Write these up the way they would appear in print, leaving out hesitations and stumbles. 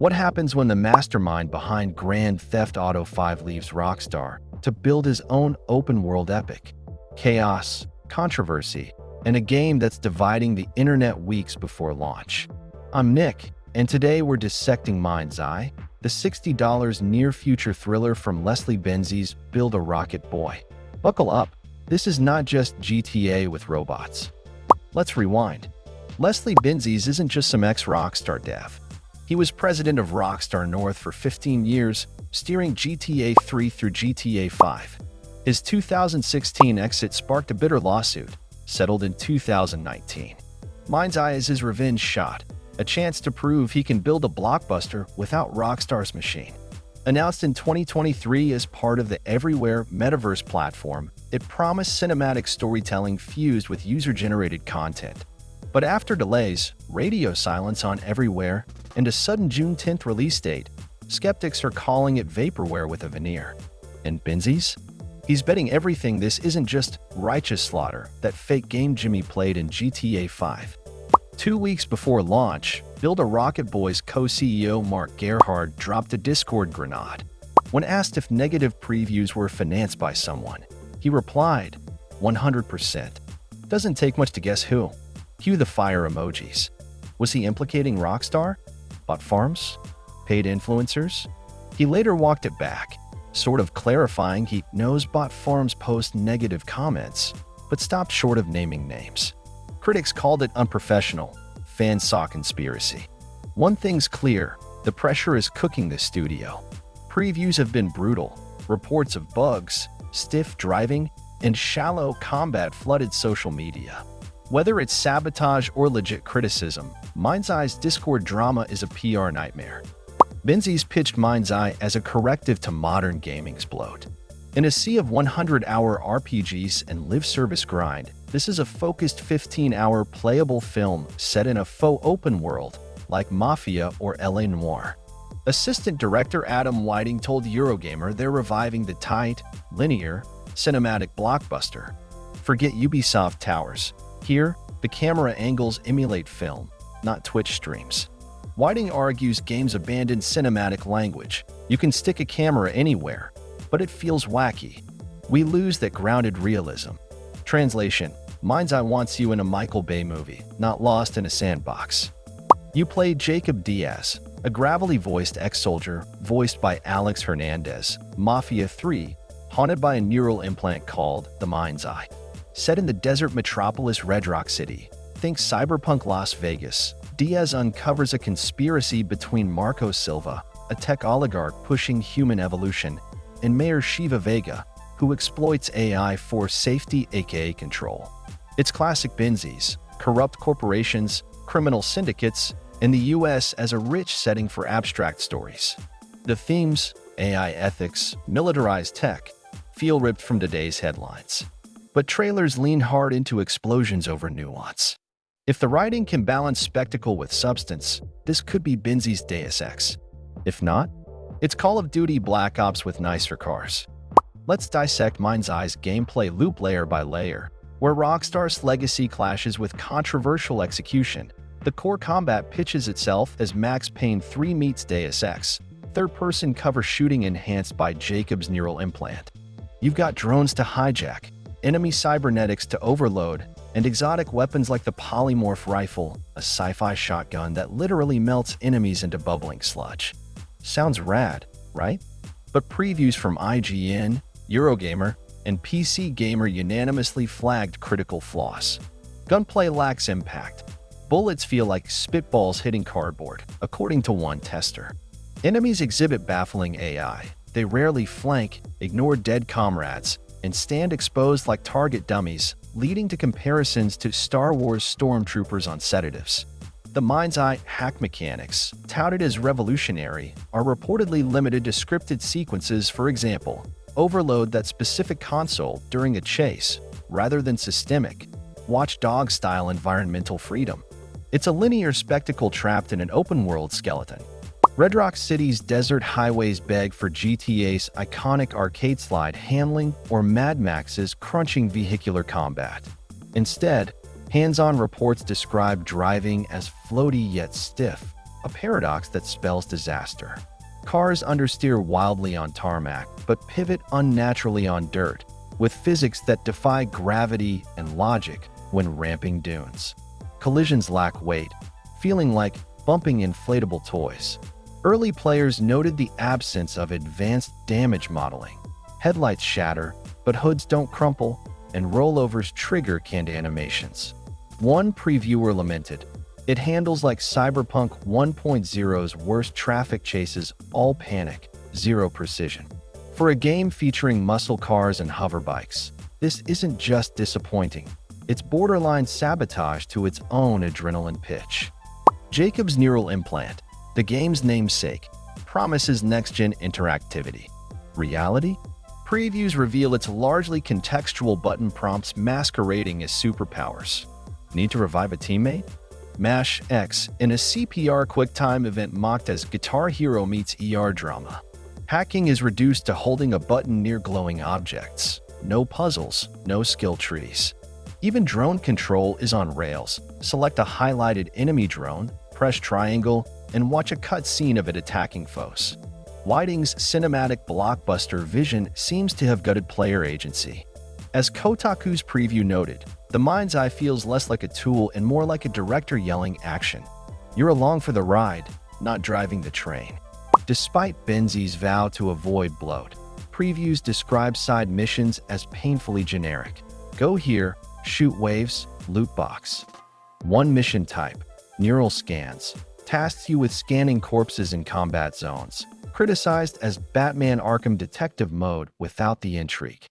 What happens when the mastermind behind Grand Theft Auto 5 leaves Rockstar to build his own open-world epic? Chaos, controversy, and a game that's dividing the internet weeks before launch. I'm Nick, and today we're dissecting MindsEye, the $60 near-future thriller from Leslie Benzies' Build a Rocket Boy. Buckle up, this is not just GTA with robots. Let's rewind. Leslie Benzies isn't just some ex-Rockstar dev. He was president of Rockstar North for 15 years, steering GTA 3 through GTA 5. His 2016 exit sparked a bitter lawsuit, settled in 2019. MindsEye is his revenge shot, a chance to prove he can build a blockbuster without Rockstar's machine. Announced in 2023 as part of the Everywhere metaverse platform, it promised cinematic storytelling fused with user-generated content. But after delays, radio silence on Everywhere, and a sudden June 10th release date, skeptics are calling it vaporware with a veneer. And Benzies? He's betting everything this isn't just righteous slaughter, that fake game Jimmy played in GTA 5. 2 weeks before launch, Build a Rocket Boy's co-CEO Mark Gerhardt dropped a Discord grenade. When asked if negative previews were financed by someone, he replied, 100%. Doesn't take much to guess who. Cue the fire emojis. Was he implicating Rockstar? Bot farms? Paid influencers? He later walked it back, sort of clarifying he knows bot farms post negative comments, but stopped short of naming names. Critics called it unprofessional. Fans saw conspiracy. One thing's clear, the pressure is cooking the studio. Previews have been brutal. Reports of bugs, stiff driving, and shallow combat flooded social media. Whether it's sabotage or legit criticism, MindsEye's Discord drama is a PR nightmare. Benzies pitched MindsEye as a corrective to modern gaming's bloat. In a sea of 100-hour RPGs and live-service grind, this is a focused 15-hour playable film set in a faux open world, like Mafia or L.A. Noire. Assistant director Adam Whiting told Eurogamer they're reviving the tight, linear, cinematic blockbuster. Forget Ubisoft towers. Here, the camera angles emulate film, not Twitch streams. Whiting argues games abandon cinematic language. You can stick a camera anywhere, but it feels wacky. We lose that grounded realism. Translation: MindsEye wants you in a Michael Bay movie, not lost in a sandbox. You play Jacob Diaz, a gravelly-voiced ex-soldier, voiced by Alex Hernandez, Mafia 3, haunted by a neural implant called the MindsEye. Set in the desert metropolis Redrock City, think cyberpunk Las Vegas, Diaz uncovers a conspiracy between Marco Silva, a tech oligarch pushing human evolution, and Mayor Shiva Vega, who exploits AI for safety aka control. It's classic Benzies, corrupt corporations, criminal syndicates, and the US as a rich setting for abstract stories. The themes, AI ethics, militarized tech, feel ripped from today's headlines. But trailers lean hard into explosions over nuance. If the writing can balance spectacle with substance, this could be Benzies' Deus Ex. If not, it's Call of Duty Black Ops with nicer cars. Let's dissect MindsEye's gameplay loop layer by layer, where Rockstar's legacy clashes with controversial execution. The core combat pitches itself as Max Payne 3 meets Deus Ex, third-person cover shooting enhanced by Jacob's neural implant. You've got drones to hijack, enemy cybernetics to overload, and exotic weapons like the polymorph rifle, a sci-fi shotgun that literally melts enemies into bubbling sludge. Sounds rad, right? But previews from IGN, Eurogamer, and PC Gamer unanimously flagged critical flaws. Gunplay lacks impact. Bullets feel like spitballs hitting cardboard, according to one tester. Enemies exhibit baffling AI. They rarely flank, ignore dead comrades, and stand exposed like target dummies, leading to comparisons to Star Wars stormtroopers on sedatives. The MindsEye hack mechanics, touted as revolutionary, are reportedly limited to scripted sequences. For example, overload that specific console during a chase, rather than systemic, Watch Dogs-style environmental freedom. It's a linear spectacle trapped in an open-world skeleton. Redrock City's desert highways beg for GTA's iconic arcade slide handling or Mad Max's crunching vehicular combat. Instead, hands-on reports describe driving as floaty yet stiff, a paradox that spells disaster. Cars understeer wildly on tarmac, but pivot unnaturally on dirt, with physics that defy gravity and logic when ramping dunes. Collisions lack weight, feeling like bumping inflatable toys. Early players noted the absence of advanced damage modeling. Headlights shatter, but hoods don't crumple, and rollovers trigger canned animations. One previewer lamented, "It handles like Cyberpunk 1.0's worst traffic chases, all panic, zero precision." For a game featuring muscle cars and hover bikes, this isn't just disappointing. It's borderline sabotage to its own adrenaline pitch. Jacob's Neural Implant, the game's namesake, promises next-gen interactivity. Reality? Previews reveal it's largely contextual button prompts masquerading as superpowers. Need to revive a teammate? Mash X in a CPR QuickTime event mocked as Guitar Hero meets ER drama. Hacking is reduced to holding a button near glowing objects. No puzzles, no skill trees. Even drone control is on rails. Select a highlighted enemy drone, press triangle, and watch a cutscene of it attacking foes. Whiting's cinematic blockbuster vision seems to have gutted player agency. As Kotaku's preview noted, the Mind's Eye feels less like a tool and more like a director yelling action. You're along for the ride, not driving the train. Despite Benzies' vow to avoid bloat, previews describe side missions as painfully generic. Go here, shoot waves, loot box. One mission type, neural scans, tasks you with scanning corpses in combat zones, criticized as Batman Arkham Detective mode without the intrigue.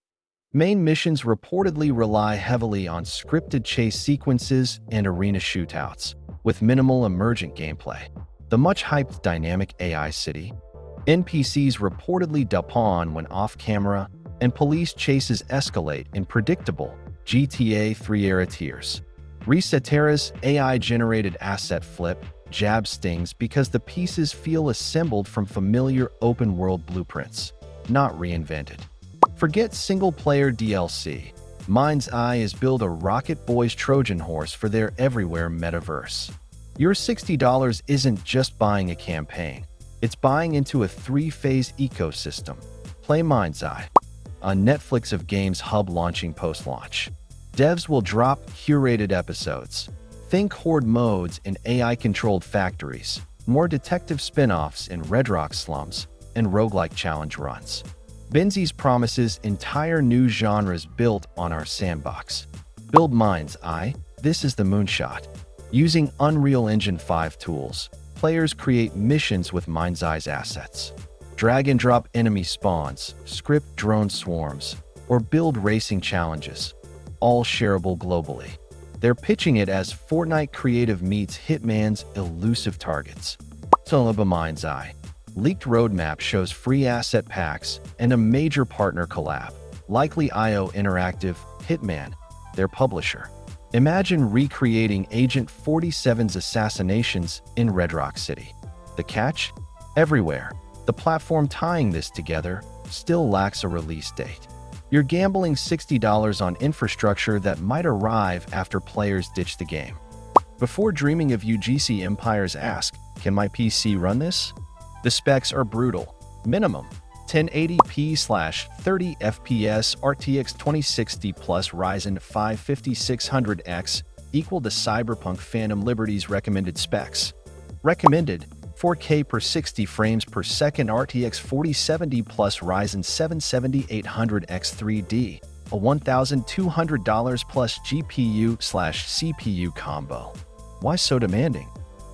Main missions reportedly rely heavily on scripted chase sequences and arena shootouts, with minimal emergent gameplay. The much-hyped dynamic AI city, NPCs reportedly depawn when off-camera, and police chases escalate in predictable GTA 3-era tiers. Resetera's AI-generated asset flip, jab stings because the pieces feel assembled from familiar open-world blueprints, not reinvented. Forget single-player DLC. Mind's Eye is build a Rocket Boys Trojan horse for their everywhere metaverse. Your $60 isn't just buying a campaign. It's buying into a three-phase ecosystem. Play Mind's Eye, a Netflix of games hub launching post-launch. Devs will drop curated episodes. Think horde modes in AI-controlled factories, more detective spin-offs in Redrock slums, and roguelike challenge runs. Benzies promises entire new genres built on our sandbox. Build Mind's Eye, this is the moonshot. Using Unreal Engine 5 tools, players create missions with Mind's Eye's assets. Drag and drop enemy spawns, script drone swarms, or build racing challenges, all shareable globally. They're pitching it as Fortnite creative meets Hitman's elusive targets. Play.Build.M Mind's Eye. Leaked roadmap shows free asset packs and a major partner collab, likely IO Interactive, Hitman, their publisher. Imagine recreating Agent 47's assassinations in Redrock City. The catch? Everywhere. The platform tying this together still lacks a release date. You're gambling $60 on infrastructure that might arrive after players ditch the game. Before dreaming of UGC Empires, ask, can my PC run this? The specs are brutal. Minimum 1080p/30 FPS RTX 2060 plus Ryzen 5 5600X equal to Cyberpunk Phantom Liberty's recommended specs. Recommended 4K per 60 frames per second RTX 4070 plus Ryzen 7 7800X 3D, a $1,200 plus GPU/CPU combo. Why so demanding?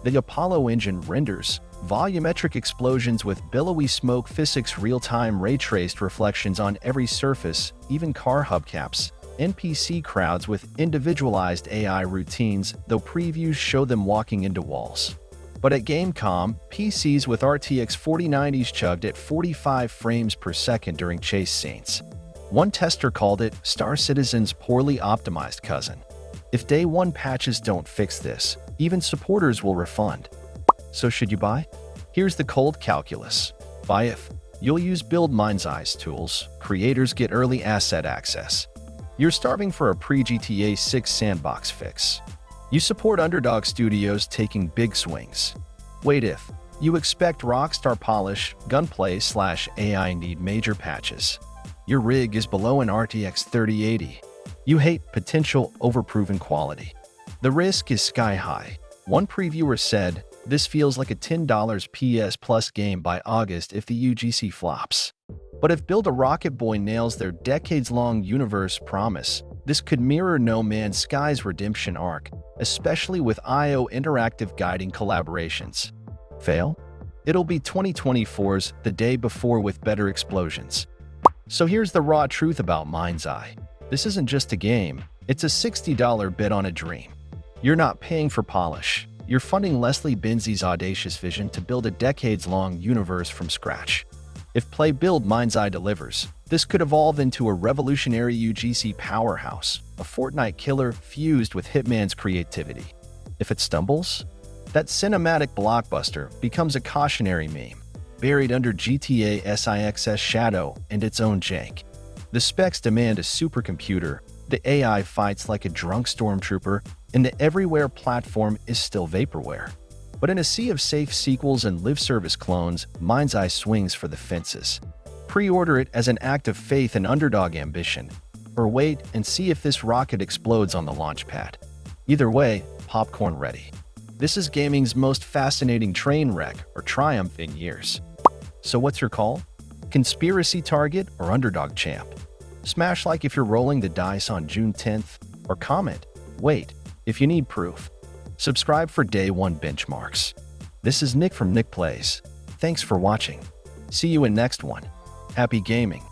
The Apollo engine renders volumetric explosions with billowy smoke physics, real-time ray-traced reflections on every surface, even car hubcaps, NPC crowds with individualized AI routines, though previews show them walking into walls. But at Gamecom, PCs with RTX 4090s chugged at 45 frames per second during chase scenes. One tester called it Star Citizen's poorly optimized cousin. If day one patches don't fix this, even supporters will refund. So should you buy? Here's the cold calculus. Buy if you'll use Build Mind's Eye's tools, creators get early asset access. You're starving for a pre-GTA 6 sandbox fix. You support underdog studios taking big swings. Wait, if you expect Rockstar polish, gunplay/AI need major patches. Your rig is below an RTX 3080. You hate potential overproven quality. The risk is sky high. One previewer said, "This feels like a $10 PS Plus game by August if the UGC flops." But if Build a Rocket Boy nails their decades-long universe promise, this could mirror No Man's Sky's redemption arc, especially with IO interactive guiding collaborations. Fail? It'll be 2024's The Day Before with better explosions. So here's the raw truth about MindsEye. This isn't just a game, it's a $60 bid on a dream. You're not paying for polish. You're funding Leslie Benzies' audacious vision to build a decades-long universe from scratch. If Play.Build.MindsEye delivers, this could evolve into a revolutionary UGC powerhouse, a Fortnite killer fused with Hitman's creativity. If it stumbles, that cinematic blockbuster becomes a cautionary meme, buried under GTA SIX's shadow and its own jank. The specs demand a supercomputer, the AI fights like a drunk stormtrooper, and the everywhere platform is still vaporware. But in a sea of safe sequels and live-service clones, MindsEye swings for the fences. Pre-order it as an act of faith and underdog ambition, or wait and see if this rocket explodes on the launchpad. Either way, popcorn ready. This is gaming's most fascinating train wreck or triumph in years. So what's your call? Conspiracy target or underdog champ? Smash like if you're rolling the dice on June 10th, or comment, wait, if you need proof. Subscribe for day one benchmarks. This is Nick from NickPlays. Thanks for watching. See you in next one. Happy gaming.